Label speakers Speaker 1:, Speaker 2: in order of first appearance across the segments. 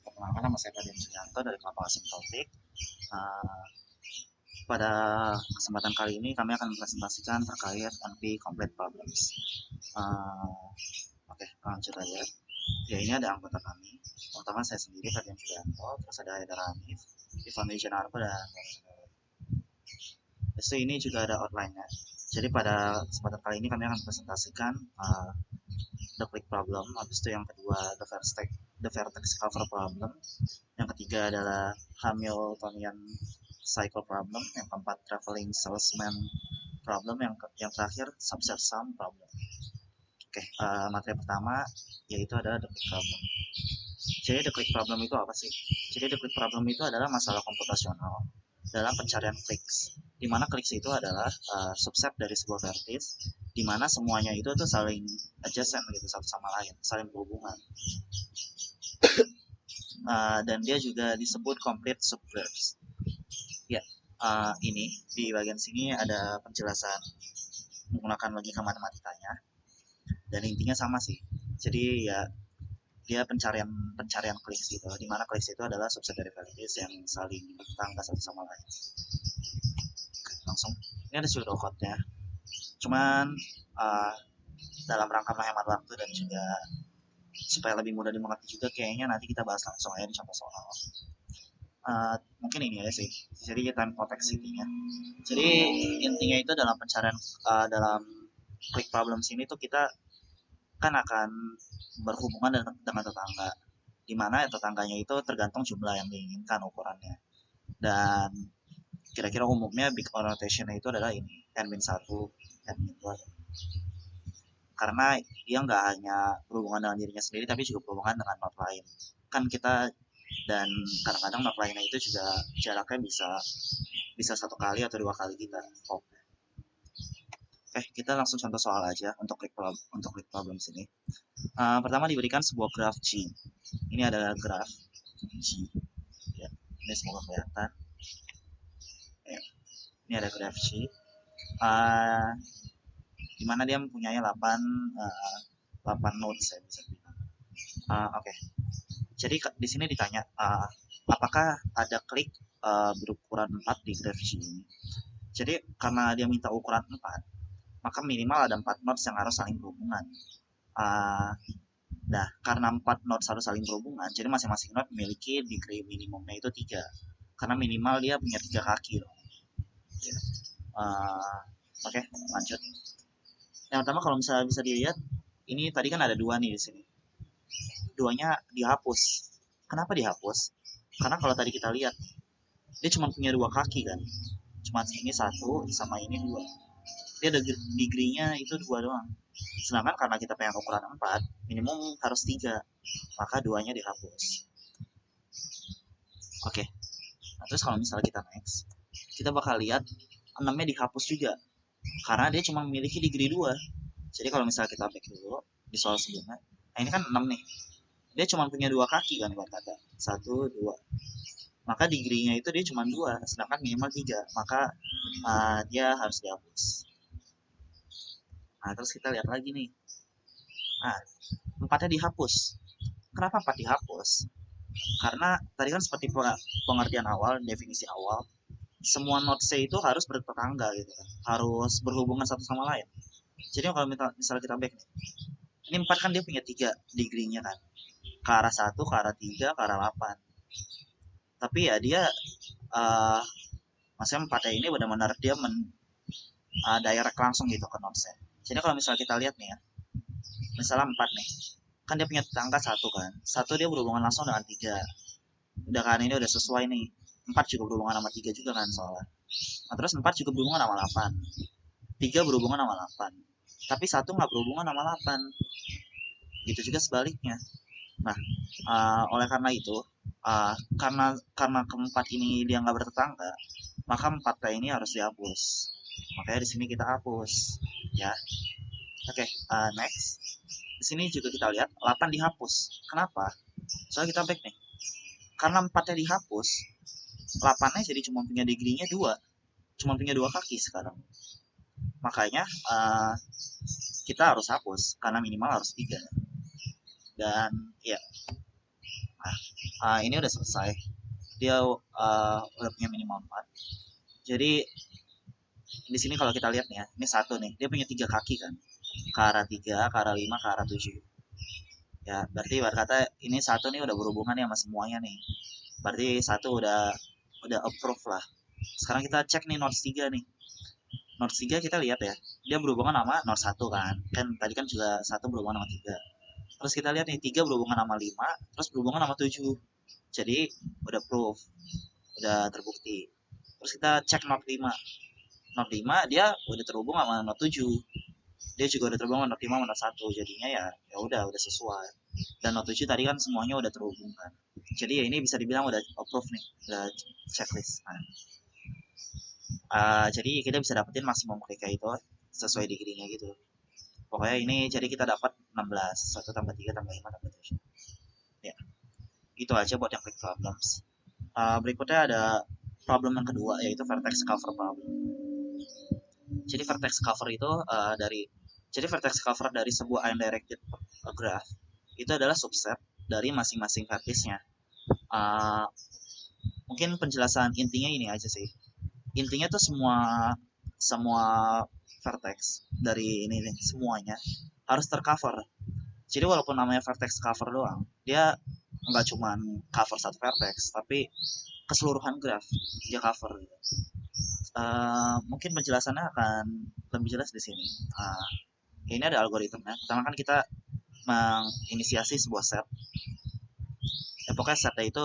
Speaker 1: Perkenalkan, nama saya Ferdian Suyanto dari kelompok Asymptotic. Uh, Pada kesempatan kali ini kami akan mempresentasikan terkait NP Complete Problems. Oke, lanjut aja. Ya, ini ada anggota kami. Pertama saya sendiri, Ferdian Suyanto, terus ada Haidar Hanif, Ivan Wijanarko, dan ini juga ada outline-nya. Jadi pada kesempatan kali ini kami akan mempresentasikan the click problem, habis itu yang kedua the vertex cover problem, yang ketiga adalah Hamiltonian cycle problem, yang keempat traveling salesman problem, yang terakhir subset sum problem. Oke, materi pertama yaitu adalah the click problem. Jadi the click problem itu apa sih? Jadi the click problem itu adalah masalah komputasional dalam pencarian clicks, di mana clicks itu adalah subset dari sebuah vertex, di mana semuanya itu tuh saling adjacent gitu, satu sama lain, saling berhubungan. Dan dia juga disebut complete subverbs. Ya, ini di bagian sini ada penjelasan menggunakan logika matematikanya, dan intinya sama sih. Jadi ya dia pencarian clicks gitu, di mana clicks itu adalah subset dari vertex yang saling bertetangga satu sama lain. Langsung, ini ada pseudocode-nya. Cuman dalam rangka menghemat waktu dan juga supaya lebih mudah dimengerti juga, kayaknya nanti kita bahas langsung aja di contoh soal. Mungkin ini ya sih. Jadi time complexity-nya. Jadi intinya itu dalam pencarian dalam click problem sini tuh kita kan akan berhubungan dengan tetangga, di mana tetangganya itu tergantung jumlah yang diinginkan ukurannya. Dan kira-kira umumnya big annotation itu adalah ini n-1, n-2, karena dia nggak hanya berhubungan dengan dirinya sendiri tapi juga berhubungan dengan not lain. Kan kita dan kadang-kadang not lainnya itu juga jaraknya bisa 1 kali atau 2 kali kita. Oke, kita langsung contoh soal aja untuk click problem sini. Pertama diberikan sebuah graf G. Ini adalah graf G. Ya, ini semoga kelihatan. Ya, ini ada graf G. Di mana dia mempunyai 8 nodes ya bisa bilang. Oke. Jadi di sini ditanya apakah ada klik berukuran 4 di graf G ini. Jadi karena dia minta ukuran 4, maka minimal ada 4 nodes yang harus saling berhubungan. Nah, karena 4 nodes harus saling berhubungan, jadi masing-masing node memiliki degree minimumnya itu 3. Karena minimal dia punya 3 kaki loh. Oke, lanjut. Yang pertama kalau misalnya bisa dilihat, ini tadi kan ada 2 nih di sini. 2-nya dihapus. Kenapa dihapus? Karena kalau tadi kita lihat, dia cuma punya 2 kaki kan. Cuma ini 1 sama ini 2. Dia ada degree-nya itu 2 doang. Sedangkan karena kita pengen ukuran 4, minimum harus 3. Maka 2-nya dihapus. Oke. Nah, terus kalau misalnya kita next, kita bakal lihat 6-nya dihapus juga. Karena dia cuma memiliki degree 2. Jadi kalau misalnya kita back dulu di soal sebelumnya, nah ini kan 6 nih. Dia cuma punya 2 kaki kan buat kata. 1, 2. Maka degree-nya itu dia cuma 2, sedangkan minimal 3. Maka dia harus dihapus. Nah, terus kita lihat lagi nih. Nah, 4-nya dihapus. Kenapa 4 dihapus? Karena tadi kan seperti pengertian awal, definisi awal, semua node C itu harus bertetangga gitu kan. Harus berhubungan satu sama lain. Jadi kalau misalnya kita back nih. Ini 4 kan dia punya 3 degree-nya kan. Ke arah 1, ke arah 3, ke arah 8. Tapi ya dia maksudnya 4-nya ini benar-benar dia direct langsung gitu ke node C. Jadi kalau misalnya kita lihat nih ya, misalnya 4 nih, kan dia punya tetangga 1 kan. 1 dia berhubungan langsung dengan 3. Udah kan ini udah sesuai nih. 4 juga berhubungan sama 3 juga kan soalnya. Nah, terus 4 juga berhubungan sama 8. 3 berhubungan sama 8. Tapi 1 nggak berhubungan sama 8. Gitu juga sebaliknya. Nah, oleh karena itu, karena keempat ini dia nggak bertetangga, maka 4 ini harus dihapus. Makanya di sini kita hapus, ya. Oke, next. Di sini juga kita lihat 8 dihapus. Kenapa? Soalnya kita back nih. Karena 4-nya dihapus, 8-nya jadi cuma punya degree-nya 2. Cuma punya 2 kaki sekarang. Makanya kita harus hapus karena minimal harus 3. Dan ya, Ini udah selesai. Dia udah punya minimal 4. Jadi di sini kalau kita lihat nih ya, ini satu nih, dia punya 3 kaki kan, ke arah 3, ke arah 5, ke arah 7. Ya, berarti berkata ini satu nih udah berhubungan ya sama semuanya nih. Berarti satu udah approve lah. Sekarang kita cek nih nodes 3 nih. Nodes 3 kita lihat ya, dia berhubungan sama nodes 1 kan. Kan tadi kan juga satu berhubungan sama 3. Terus kita lihat nih, 3 berhubungan sama 5, terus berhubungan sama 7. Jadi udah proof, udah terbukti. Terus kita cek node 5. Node 5 dia udah terhubung sama node 7. Dia juga udah terhubung sama node 5 sama node 1. Jadinya ya udah sesuai. Dan node 7 tadi kan semuanya udah terhubung kan. Jadi ya ini bisa dibilang udah approve nih, udah checklist. Jadi kita bisa dapetin maksimum mereka itu sesuai degree-nya gitu. Pokoknya ini jadi kita dapat 16, 1 tambah 3 tambah 5 tambah 7. Ya, itu aja buat yang quick problems. Berikutnya ada problem yang kedua, yaitu vertex cover problem. Jadi vertex cover itu vertex cover dari sebuah undirected graph itu adalah subset dari masing-masing vertexnya. Mungkin penjelasan intinya ini aja sih. Intinya tuh semua vertex dari ini nih, semuanya harus tercover. Jadi walaupun namanya vertex cover doang, dia nggak cuman cover satu vertex, tapi keseluruhan graph dia cover. Mungkin penjelasannya akan lebih jelas di sini. Ini ada algoritmnya. Pertama kan kita menginisiasi sebuah set. Ya, pokoknya setnya itu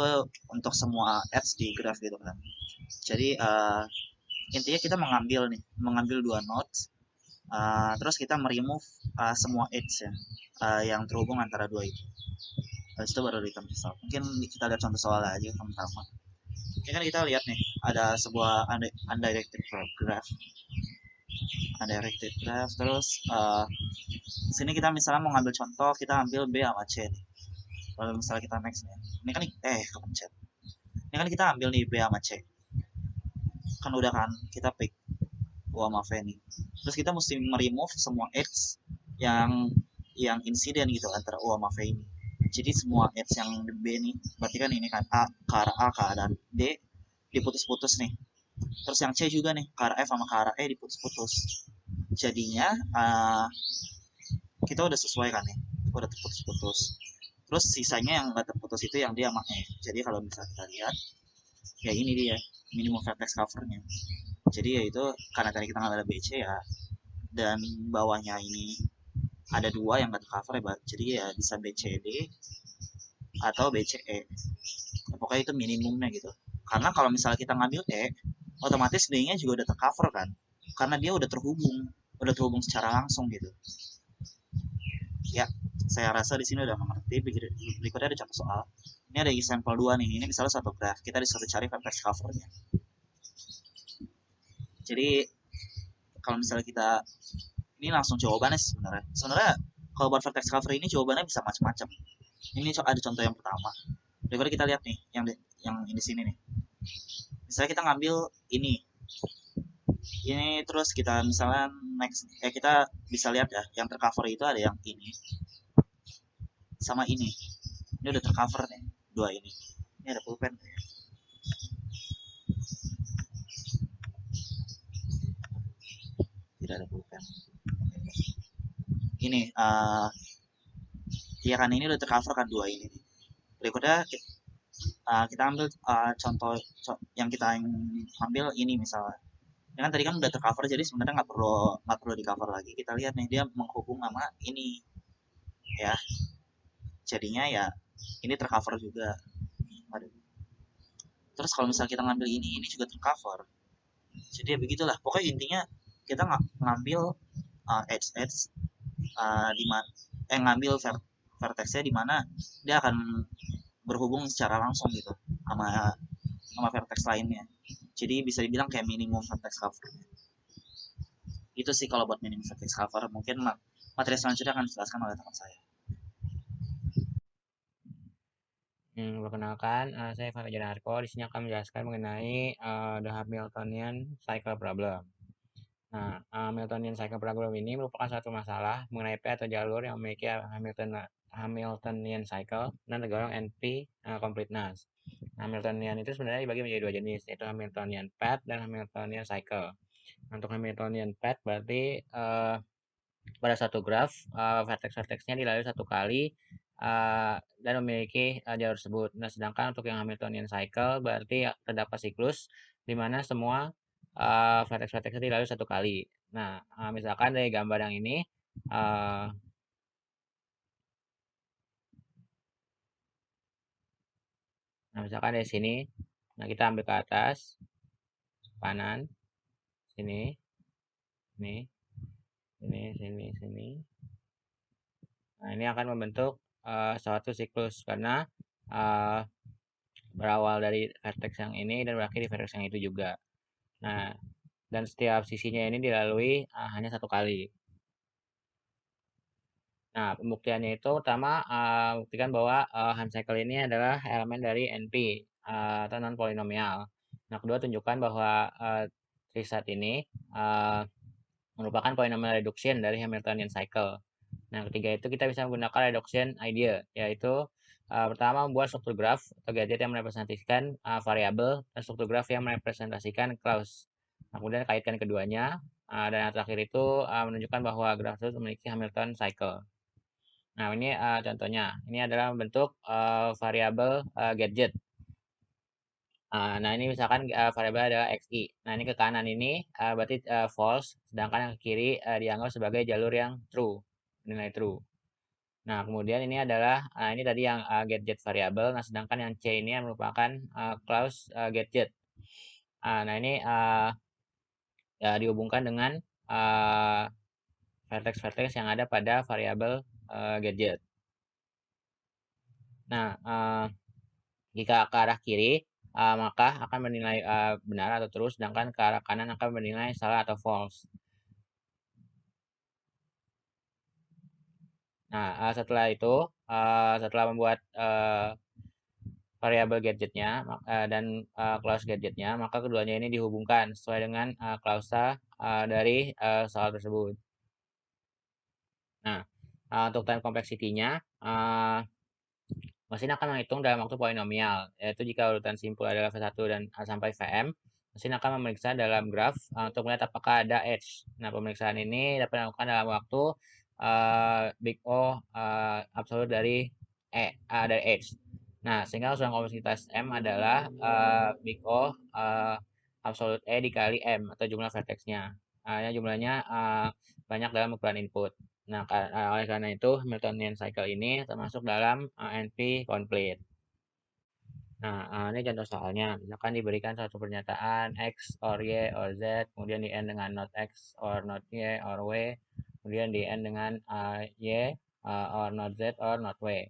Speaker 1: untuk semua edge di graph gitu kan. Jadi intinya kita mengambil 2 nodes, terus kita meremove semua edge ya, yang terhubung antara 2 itu. Habis itu baru return result. Mungkin kita lihat contoh soal aja yang pertama. Ini kan kita lihat nih, ada sebuah undirected graph. Undirected graph, terus sini kita misalnya mau ngambil contoh, kita ambil B sama C nih. Kalau misalnya kita next nih, ini kan kepencet. Ini kan kita ambil nih B sama C. Kan udah kan, kita pick U sama V nih. Terus kita mesti meremove semua X yang insiden gitu antara U sama V ini. Jadi semua edge yang B nih, berarti kan ini kan ke arah D diputus-putus nih. Terus yang C juga nih, ke arah F sama ke arah E diputus-putus. Jadinya kita udah sesuai kan nih, udah terputus-putus. Terus sisanya yang nggak terputus itu yang dia sama E. Jadi kalau misalnya kita lihat, ya ini dia minimum vertex covernya. Jadi ya itu karena tadi kita nggak ada BC ya, dan bawahnya ini ada 2 yang nggak tercover ya, jadi ya bisa BCD atau BCE. Ya, pokoknya itu minimumnya gitu. Karena kalau misalnya kita ngambil E, otomatis D-nya juga udah tercover kan, karena dia udah terhubung secara langsung gitu. Ya, saya rasa di sini udah mengerti. Berikutnya ada contoh soal. Ini ada example 2 nih. Ini misalnya satu graph, kita disuruh cari vertex covernya. Jadi kalau misalnya kita ini langsung jawabannya sebenarnya. Sebenarnya kalau buat vertex cover ini jawabannya bisa macam-macam. Ini ada contoh yang pertama. Berikutnya kita lihat nih yang di sini nih. Misalnya kita ngambil ini terus kita misalnya next kita bisa lihat ya, yang tercover itu ada yang ini sama ini udah tercover nih, 2 ini ada pulpen ya. Tidak ada pulpen ini ya kan, ini udah tercover kan 2 ini. Berikutnya kita ambil contoh yang kita ambil ini misalnya. Ya kan tadi kan udah tercover, jadi sebenarnya nggak perlu di cover lagi. Kita lihat nih, dia menghubung sama ini ya, jadinya ya ini tercover juga. Aduh. Terus kalau misalnya kita ngambil ini juga tercover. Jadi ya begitulah, pokoknya intinya kita ngambil edge di mana ngambil vertexnya di mana dia akan berhubung secara langsung gitu sama vertex lainnya. Jadi bisa dibilang kayak minimum vertex cover. Itu sih kalau buat minimum vertex cover. Mungkin materi selanjutnya akan dijelaskan oleh teman saya.
Speaker 2: Perkenalkan, saya Fajar Harko. Di sini akan menjelaskan mengenai the Hamiltonian Cycle Problem. Nah, Hamiltonian Cycle Problem ini merupakan suatu masalah mengenai P atau jalur yang memiliki Hamiltonian cycle dan tergolong NP completeness. Hamiltonian itu sebenarnya dibagi menjadi dua jenis, yaitu Hamiltonian path dan Hamiltonian cycle. Untuk Hamiltonian path berarti pada satu graf vertex-vertexnya dilalui satu kali dan memiliki jalur tersebut. Nah, sedangkan untuk yang Hamiltonian cycle berarti terdapat siklus di mana semua vertex-vertexnya dilalui satu kali. Nah, misalkan dari gambar yang ini, uh, nah misalkan dari sini, nah kita ambil ke atas, kanan, sini, sini, sini, sini, sini. Nah, ini akan membentuk suatu siklus karena uh, berawal dari vertex yang ini dan berakhir di vertex yang itu juga. Nah, dan setiap sisinya ini dilalui hanya satu kali. Nah, pembuktiannya itu pertama buktikan bahwa Hand cycle ini adalah elemen dari NP atau non polinomial. Nah, kedua tunjukkan bahwa trisat ini merupakan polinomial reduction dari Hamiltonian cycle. Nah, ketiga itu kita bisa menggunakan reduction idea, yaitu pertama membuat struktur graf atau gadget yang merepresentasikan variabel dan struktur graf yang merepresentasikan clause. Nah, kemudian kaitkan keduanya, dan yang terakhir itu menunjukkan bahwa graf tersebut memiliki Hamilton cycle. Nah, ini contohnya. Ini adalah bentuk variabel gadget. Nah, ini misalkan variabel adalah xi. Nah, ini ke kanan ini berarti false, sedangkan yang ke kiri dianggap sebagai jalur yang true, nilai true. Nah, kemudian ini adalah ini tadi yang gadget variabel. Nah, sedangkan yang C ini yang merupakan clause gadget. Nah, ini ya, dihubungkan dengan vertex-vertex yang ada pada variabel gadget. Nah, jika ke arah kiri, maka akan bernilai benar atau terus, sedangkan ke arah kanan akan bernilai salah atau false. Nah, setelah itu, setelah membuat variabel gadgetnya dan clause gadgetnya, maka keduanya ini dihubungkan sesuai dengan klausa dari soal tersebut. Nah, untuk time complexity-nya, mesin akan menghitung dalam waktu polinomial, yaitu jika urutan simpul adalah V1 dan sampai Vm, mesin akan memeriksa dalam graf untuk melihat apakah ada edge. Nah, pemeriksaan ini dapat dilakukan dalam waktu big O absolut dari dari edge. Nah, sehingga usulan kompleksitas M adalah big O absolut E dikali M atau jumlah vertexnya. Yang jumlahnya banyak dalam ukuran input. Nah, oleh karena itu Hamiltonian cycle ini termasuk dalam NP complete. Nah, ini contoh soalnya. Misalkan diberikan suatu pernyataan X or Y or Z, kemudian di end dengan not X or not Y or W, kemudian di end dengan Y or not Z or not W.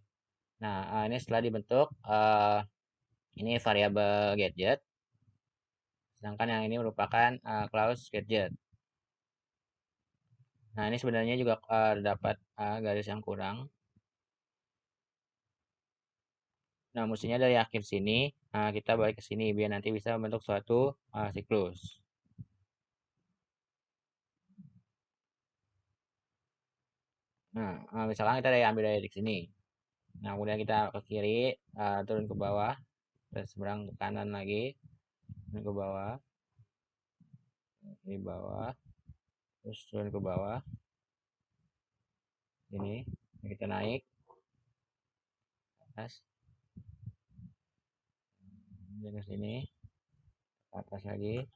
Speaker 2: Nah, ini setelah dibentuk, ini variabel gadget, sedangkan yang ini merupakan clause gadget. Nah, ini sebenarnya juga terdapat garis yang kurang. Nah, mestinya dari akhir sini, kita balik ke sini biar nanti bisa membentuk suatu siklus. Nah, misalkan kita ambil dari sini. Nah, kemudian kita ke kiri, turun ke bawah, terus seberang ke kanan lagi, turun ke bawah, ini bawah, terus turun ke bawah, ini, kita naik, atas, kemudian ke sini, ke atas lagi,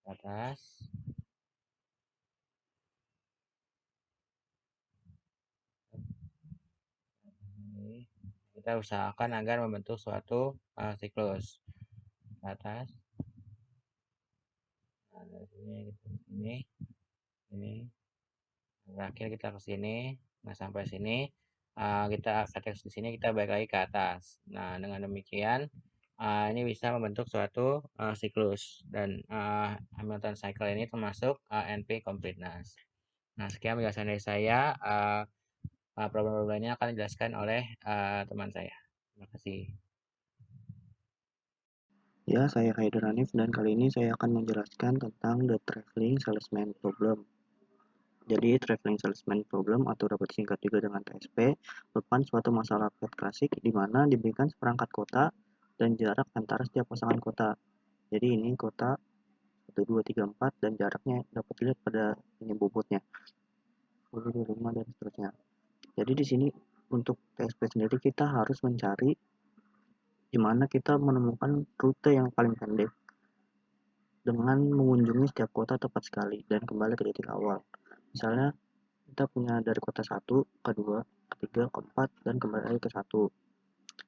Speaker 2: ke atas, ini. Kita usahakan agar membentuk suatu siklus. Ke atas, nah, dari sini kita ke sini, ini, terakhir kita ke sini. Nah, sampai sini kita vertex di sini kita balik lagi ke atas. Nah, dengan demikian ini bisa membentuk suatu siklus dan Hamilton cycle ini termasuk NP completeness. Nah, sekian penjelasan dari saya. Problem-problemnya akan dijelaskan oleh teman saya. Terima kasih.
Speaker 3: Ya, saya Haider Hanif dan kali ini saya akan menjelaskan tentang the traveling salesman problem. Jadi traveling salesman problem atau dapat disingkat juga dengan TSP merupakan suatu masalah plot klasik di mana diberikan seperangkat kota dan jarak antara setiap pasangan kota. Jadi ini kota 1, 2, 3, 4 dan jaraknya dapat dilihat pada ini bobotnya 10, 25 dan seterusnya. Jadi di sini untuk TSP sendiri kita harus mencari di mana kita menemukan rute yang paling pendek dengan mengunjungi setiap kota tepat sekali dan kembali ke titik awal. Misalnya kita punya dari kota 1, ke 2, ke 3, ke 4 dan kembali lagi ke 1.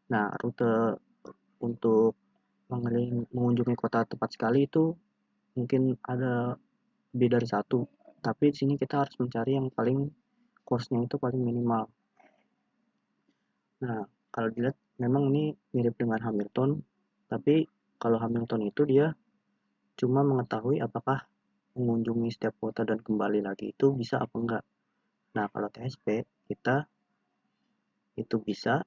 Speaker 3: Nah, rute untuk mengunjungi kota tepat sekali itu mungkin ada lebih dari satu, tapi di sini kita harus mencari yang paling cost-nya itu paling minimal. Nah, kalau dilihat memang ini mirip dengan Hamilton, tapi kalau Hamilton itu dia cuma mengetahui apakah mengunjungi setiap kota dan kembali lagi itu bisa apa enggak. Nah, kalau TSP kita itu bisa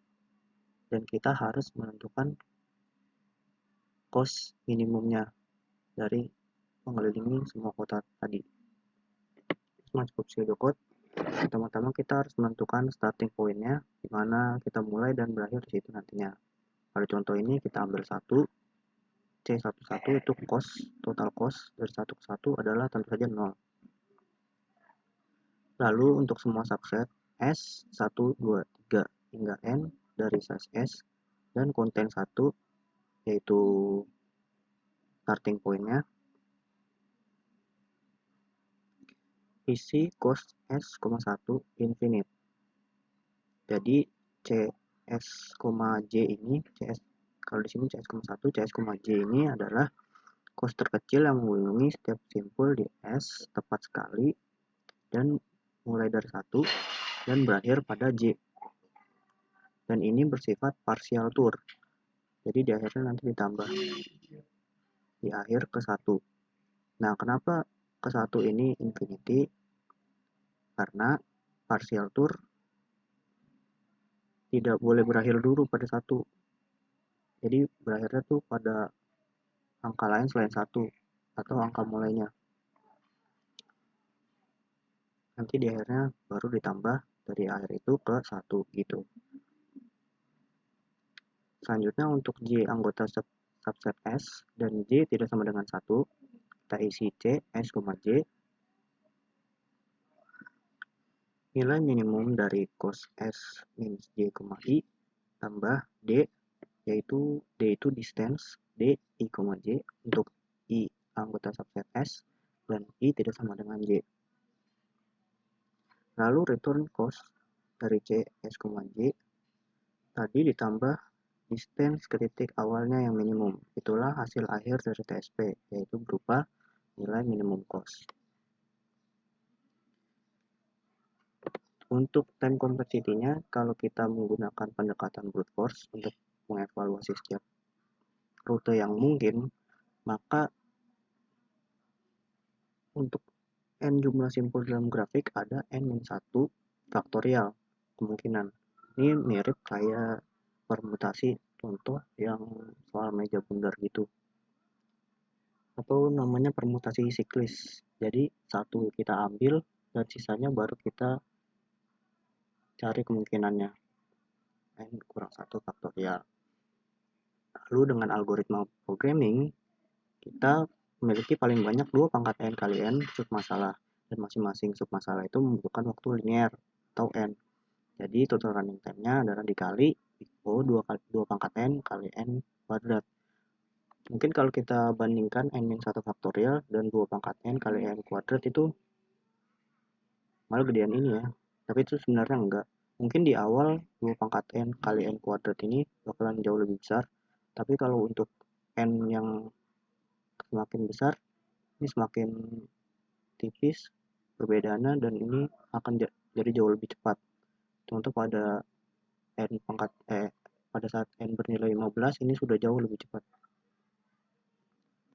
Speaker 3: dan kita harus menentukan cost minimumnya dari mengelilingi semua kota tadi. Masuk pseudocode, pertama-tama kita harus menentukan starting point-nya di mana kita mulai dan berakhir di situ nantinya. Pada contoh ini kita ambil 1, C11 itu cost, total cost dari 1 ke 1 adalah tentu saja 0. Lalu untuk semua subset S 1, 2, 3 hingga N dari size S dan konten 1 yaitu starting point-nya isi cost S,1 infinite. Jadi CS, J ini CS kalau di sini CS,1 CS, J ini adalah cost terkecil yang mengunjungi setiap simpul di S tepat sekali dan mulai dari 1 dan berakhir pada J. Dan ini bersifat partial tour. Jadi di akhirnya nanti ditambah di akhir ke 1. Nah, kenapa ke 1 ini infinity? Karena partial tour tidak boleh berakhir dulu pada 1. Jadi berakhirnya tuh pada angka lain selain 1 atau angka mulainya. Nanti di akhirnya baru ditambah dari akhir itu ke 1 gitu. Selanjutnya untuk J anggota subset S dan J tidak sama dengan 1, kita isi C, S, J. Nilai minimum dari cos S minus J, I tambah D, yaitu D itu distance, D, I, J untuk I anggota subset S dan I tidak sama dengan J. Lalu return cost dari C, S, J tadi ditambah distance ke titik awalnya yang minimum. Itulah hasil akhir dari TSP, yaitu berupa nilai minimum cost. Untuk time complexity-nya, kalau kita menggunakan pendekatan brute force untuk mengevaluasi setiap rute yang mungkin, maka untuk n jumlah simpul dalam grafik ada n-1 faktorial kemungkinan. Ini mirip kayak permutasi contoh yang soal meja bundar gitu. Atau namanya permutasi siklis. Jadi satu kita ambil dan sisanya baru kita cari kemungkinannya. N kurang 1 faktorial. Lalu dengan algoritma programming, kita memiliki paling banyak 2 pangkat N kali N submasalah. Dan masing-masing submasalah itu membutuhkan waktu linear atau N. Jadi total running time-nya adalah dikali 2 pangkat N kali N kuadrat. Mungkin kalau kita bandingkan N-1 faktorial dan 2 pangkat N kali N kuadrat itu malah gedean ini ya. Tapi itu sebenarnya enggak. Mungkin di awal 2 pangkat N kali N kuadrat ini bakalan jauh lebih besar. Tapi kalau untuk N yang semakin besar, ini semakin tipis perbedaannya dan ini akan jadi jauh lebih cepat. Contoh pada pada saat N bernilai 15 ini sudah jauh lebih cepat.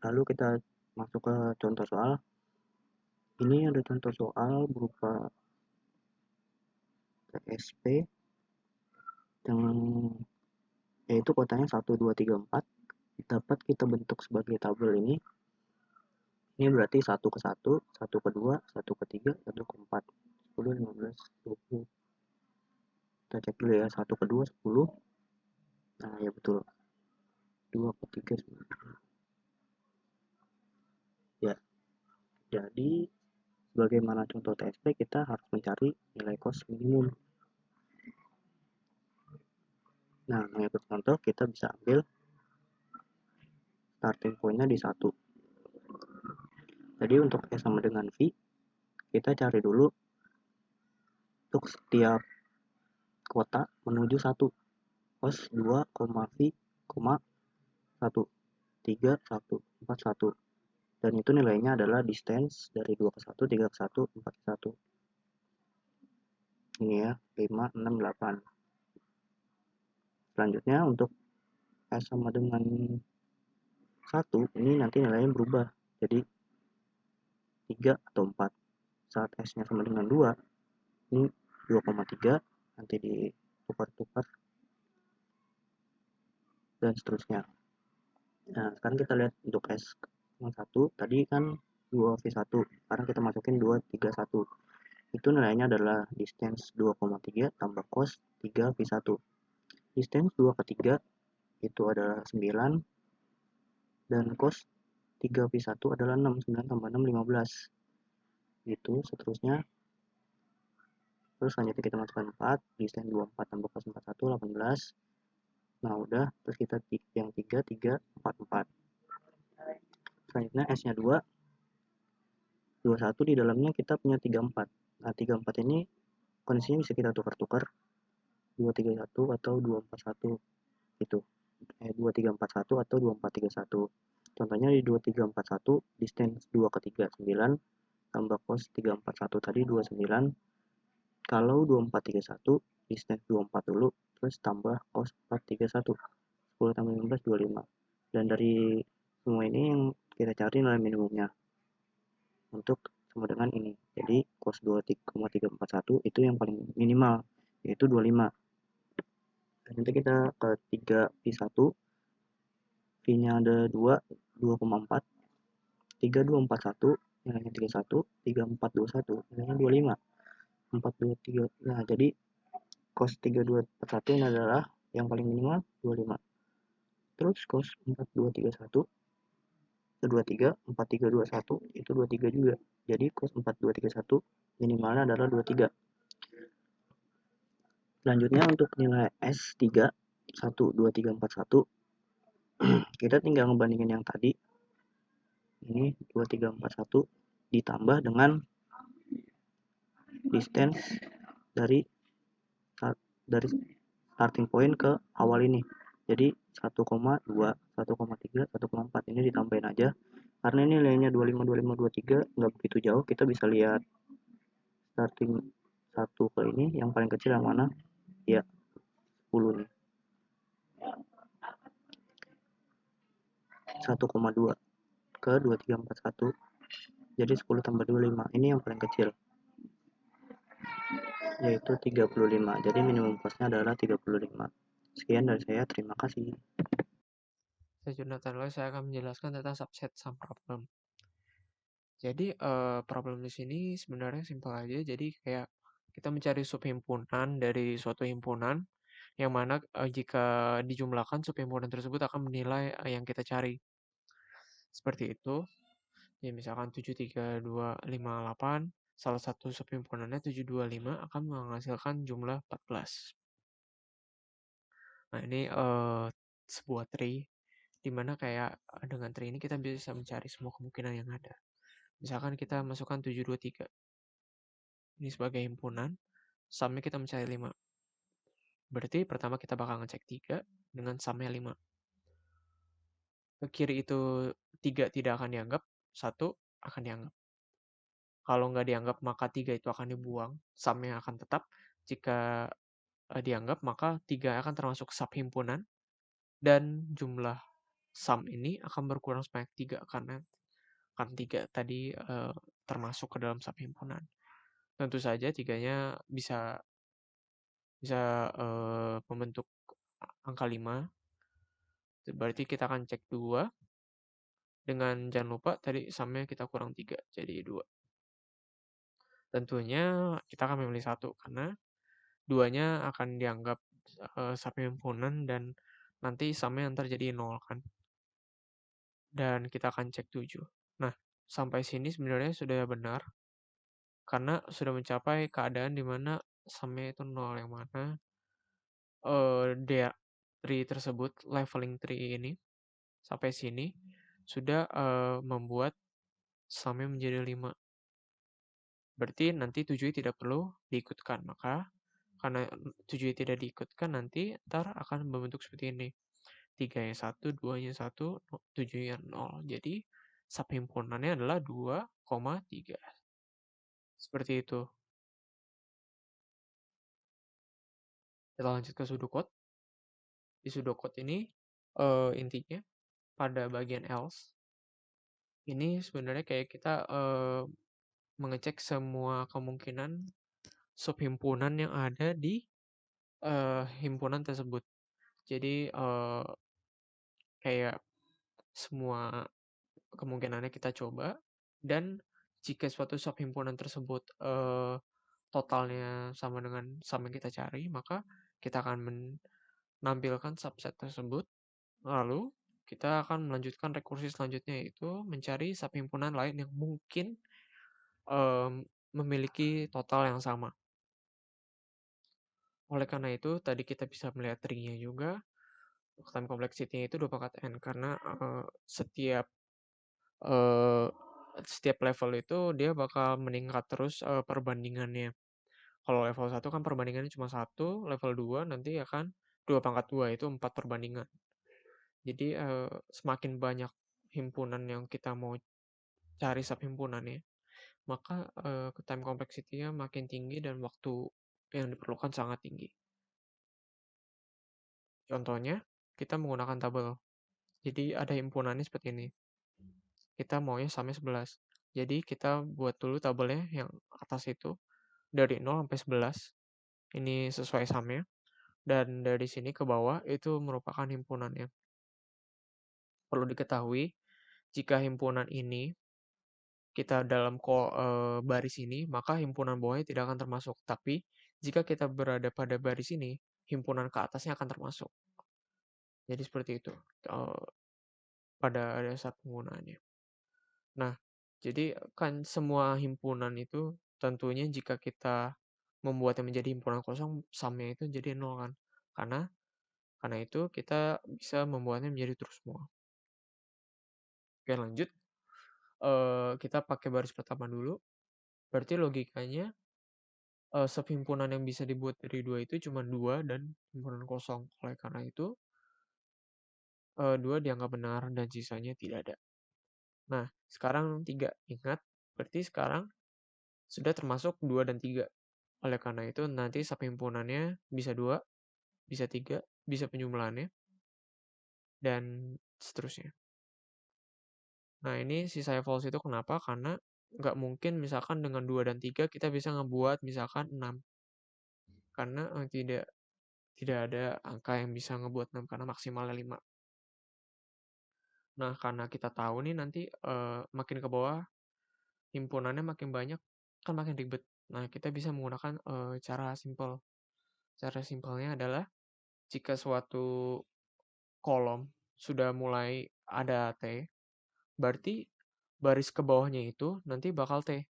Speaker 3: Lalu kita masuk ke contoh soal. Ini ada contoh soal berupa TSP yang yaitu kotanya 1, 2, 3, 4 dapat kita bentuk sebagai tabel ini Ini berarti 1 ke 1, 1 ke 2, 1 ke 3, 1 ke 4. 10, 15, 20. Kita cek dulu ya, 1 ke 2, 10. Nah, ya betul. 2 ke 3, 9. Ya, jadi sebagaimana contoh TSP, kita harus mencari nilai cost minimum. Nah, mengikut contoh, kita bisa ambil starting point-nya di 1. Jadi untuk S sama dengan V, kita cari dulu untuk setiap kota menuju 1. Cos 2, V, 1, 3, 1, 4, 1. Dan itu nilainya adalah distance dari 2 ke 1, 3 ke 1, 4 ke 1. Ini ya, 5, 6, 8. Selanjutnya untuk S sama dengan 1, ini nanti nilainya berubah. Jadi 3 atau 4. Saat S-nya sama dengan 2, ini 2,3, nanti ditukar-tukar, dan seterusnya. Nah, sekarang kita lihat untuk S yang 1, tadi kan 2V1, sekarang kita masukin 231. Itu nilainya adalah distance 2,3 tambah cos 3V1. Distance 2 ke 3 itu adalah 9, dan cos 3V1 adalah 6. 9 tambah 6, 15. Gitu, seterusnya. Terus selanjutnya kita masukkan 4, distance 24 tambah cos 41, 18. Nah, udah. Terus kita yang 3, 3, 4, 4. Selanjutnya S-nya 2, 21 di dalamnya kita punya 34. Nah, 34 ini kondisinya bisa kita tukar-tukar 231 atau 241 gitu. 2341 atau 2431. Contohnya di 2341 distance 2 ke 3 9 tambah cos 341 tadi 29. Kalau 2431 distance 24 dulu terus tambah cos 431. 10 tambah 15 25. Dan dari semua ini yang kita cari nilai minimumnya untuk sama dengan ini. Jadi cos 2,341 itu yang paling minimal, yaitu 25. Dan nanti kita ke 3V1, V-nya ada 2, 2,4, 3241, nilainya 31, 3421, nilainya 25, 423. Nah, jadi cos 3241 ini adalah yang paling minimal 25. Terus cos 4231, 23, 4321 itu 23 juga. Jadi cos 4231 minimalnya adalah 23. Selanjutnya untuk nilai S3 12341 kita tinggal ngebandingin yang tadi. Ini 2341 ditambah dengan distance dari starting point ke awal ini. Jadi 1,2, 1,3, 1,4 ini ditambahin aja. Karena ini nilainya 25, 25, 23 nggak begitu jauh, kita bisa lihat starting 1 ke ini yang paling kecil yang mana? Ya, 10 nih. 1,2 ke 2341. Jadi 10 tambah 25 ini yang paling kecil, yaitu 35. Jadi minimum costnya adalah 35. Sekian dari saya, terima kasih.
Speaker 4: Saya Jonathan Loy, saya akan menjelaskan tentang subset sum problem. Jadi problem di sini sebenarnya simpel aja. Jadi kayak kita mencari subhimpunan dari suatu himpunan yang mana jika dijumlahkan subhimpunan tersebut akan menilai yang kita cari. Seperti itu. Ya misalkan 73258, salah satu subhimpunannya 725 akan menghasilkan jumlah 14. Nah, ini sebuah tree di mana kayak dengan tree ini kita bisa mencari semua kemungkinan yang ada. Misalkan kita masukkan 723. Ini sebagai himpunan, sumnya kita mencari 5. Berarti pertama kita bakal ngecek 3 dengan sumnya 5. Ke kiri itu 3 tidak akan dianggap, 1 akan dianggap. Kalau nggak dianggap maka 3 itu akan dibuang, sumnya akan tetap. Jika dianggap maka 3 akan termasuk subhimpunan dan jumlah sum ini akan berkurang sebanyak 3 karena kan 3 tadi termasuk ke dalam subhimpunan. Tentu saja 3-nya bisa membentuk angka 5. Berarti kita akan cek 2 Dengan jangan lupa tadi sumnya kita kurang 3, jadi 2. Tentunya kita akan memilih 1 karena 2-nya akan dianggap subhimpunan dan nanti sumnya ntar jadi 0 kan. Dan kita akan cek 7. Nah, sampai sini sebenarnya sudah benar karena sudah mencapai keadaan di mana sumnya itu 0, yang mana tree tersebut, leveling tree ini sampai sini sudah membuat sumnya menjadi 5. Berarti nanti 7 tidak perlu diikutkan. Maka karena 7 tidak diikutkan, nanti ntar akan membentuk seperti ini. 3-nya 1, 2-nya 1, 7-nya 0. Jadi subhimpunannya adalah 2,3. Seperti itu. Kita lanjut ke pseudocode. Di pseudocode ini intinya pada bagian else ini sebenarnya kayak kita mengecek semua kemungkinan subhimpunan yang ada di himpunan tersebut. Jadi kayak semua kemungkinannya kita coba, dan jika suatu subhimpunan tersebut totalnya sama dengan sum yang kita cari, maka kita akan menampilkan subset tersebut. Lalu kita akan melanjutkan rekursi selanjutnya, yaitu mencari subhimpunan lain yang mungkin memiliki total yang sama. Oleh karena itu, tadi kita bisa melihat tree-nya juga. Time complexity-nya itu 2 pangkat n, karena setiap level itu dia bakal meningkat terus perbandingannya. Kalau level 1 kan perbandingannya cuma 1, level 2 nanti akan 2 pangkat 2, itu 4 perbandingan. Jadi semakin banyak himpunan yang kita mau cari subhimpunannya, maka time complexity-nya makin tinggi dan waktu yang diperlukan sangat tinggi. Contohnya, kita menggunakan tabel. Jadi ada himpunannya seperti ini. Kita maunya sumnya 11. Jadi kita buat dulu tabelnya yang atas itu dari 0 sampai 11. Ini sesuai sumnya. Dan dari sini ke bawah itu merupakan himpunannya. Perlu diketahui, jika himpunan ini kita dalam baris ini, maka himpunan bawahnya tidak akan termasuk. Tapi jika kita berada pada baris ini, himpunan ke atasnya akan termasuk. Jadi seperti itu pada saat penggunaannya. Nah, jadi kan semua himpunan itu tentunya jika kita membuatnya menjadi himpunan kosong, sumnya itu jadi 0 kan. Karena itu kita bisa membuatnya menjadi true semua. Oke, lanjut. Kita pakai baris pertama dulu. Berarti logikanya subhimpunan yang bisa dibuat dari 2 itu cuma 2 dan himpunan kosong. Oleh karena itu 2 dianggap benar dan sisanya tidak ada. Nah, sekarang 3. Ingat, berarti sekarang sudah termasuk 2 dan 3. Oleh karena itu nanti subhimpunannya bisa 2, bisa 3, bisa penjumlahannya, dan seterusnya. Nah, ini sisa false itu kenapa? Karena nggak mungkin misalkan dengan 2 dan 3 kita bisa ngebuat misalkan 6. Karena tidak ada angka yang bisa ngebuat 6 karena maksimalnya 5. Nah, karena kita tahu nih nanti makin ke bawah himpunannya makin banyak, kan makin ribet. Nah, kita bisa menggunakan cara simple. Cara simpelnya adalah jika suatu kolom sudah mulai ada T, berarti baris ke bawahnya itu nanti bakal T.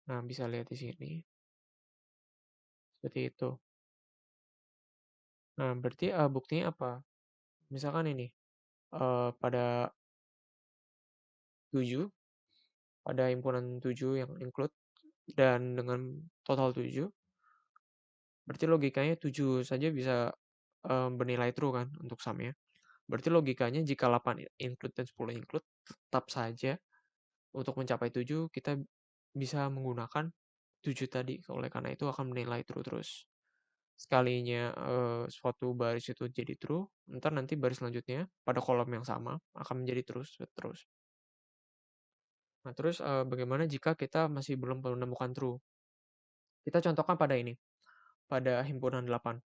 Speaker 4: Nah, bisa lihat di sini. Seperti itu. Nah, berarti buktinya apa? Misalkan ini, pada 7, pada himpunan 7 yang include, dan dengan total 7, berarti logikanya 7 saja bisa bernilai true kan untuk sumnya. Berarti logikanya jika 8 include dan 10 include, tetap saja untuk mencapai 7 kita bisa menggunakan 7 tadi. Oleh karena itu akan menilai true terus. Sekalinya suatu baris itu jadi true, ntar nanti baris selanjutnya pada kolom yang sama akan menjadi terus. Nah, terus bagaimana jika kita masih belum menemukan true? Kita contohkan pada ini, pada himpunan 8.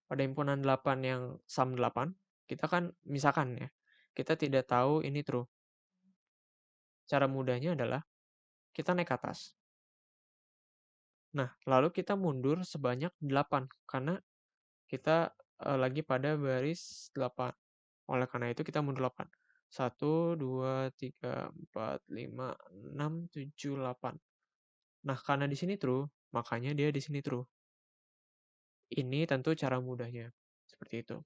Speaker 4: Pada himpunan 8 yang sum 8, kita kan misalkan ya, kita tidak tahu ini true. Cara mudahnya adalah kita naik ke atas. Nah, lalu kita mundur sebanyak 8 karena kita lagi pada baris 8. Oleh karena itu kita mundur 8. 1, 2, 3, 4, 5, 6, 7, 8. Nah, karena di sini true, makanya dia di sini true. Ini tentu cara mudahnya. Seperti itu.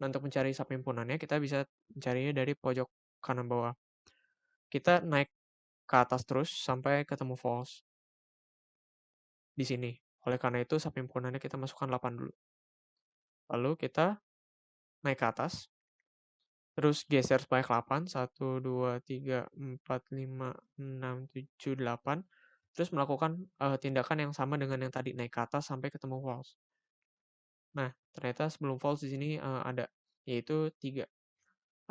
Speaker 4: Nah, untuk mencari subhimpunannya, kita bisa mencarinya dari pojok kanan bawah. Kita naik ke atas terus sampai ketemu false. Di sini. Oleh karena itu, subhimpunannya kita masukkan 8 dulu. Lalu kita naik ke atas. Terus geser sebanyak 8. 1, 2, 3, 4, 5, 6, 7, 8. Terus melakukan tindakan yang sama dengan yang tadi. Naik ke atas sampai ketemu false. Nah, ternyata sebelum false di sini ada. Yaitu 3.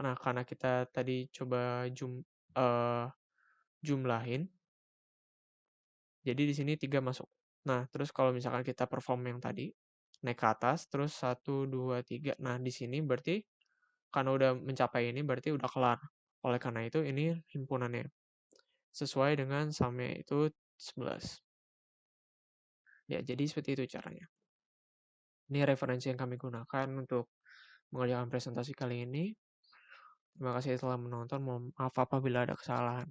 Speaker 4: Nah, karena kita tadi coba jumlahin, jadi di sini 3 masuk. Nah, terus kalau misalkan kita perform yang tadi, naik ke atas, terus 1, 2, 3. Nah, di sini berarti, karena udah mencapai ini, berarti udah kelar. Oleh karena itu, ini himpunannya. Sesuai dengan sumnya itu 11. Ya, jadi seperti itu caranya. Ini referensi yang kami gunakan untuk mengerjakan presentasi kali ini. Terima kasih telah menonton. Mohon maaf apabila ada kesalahan.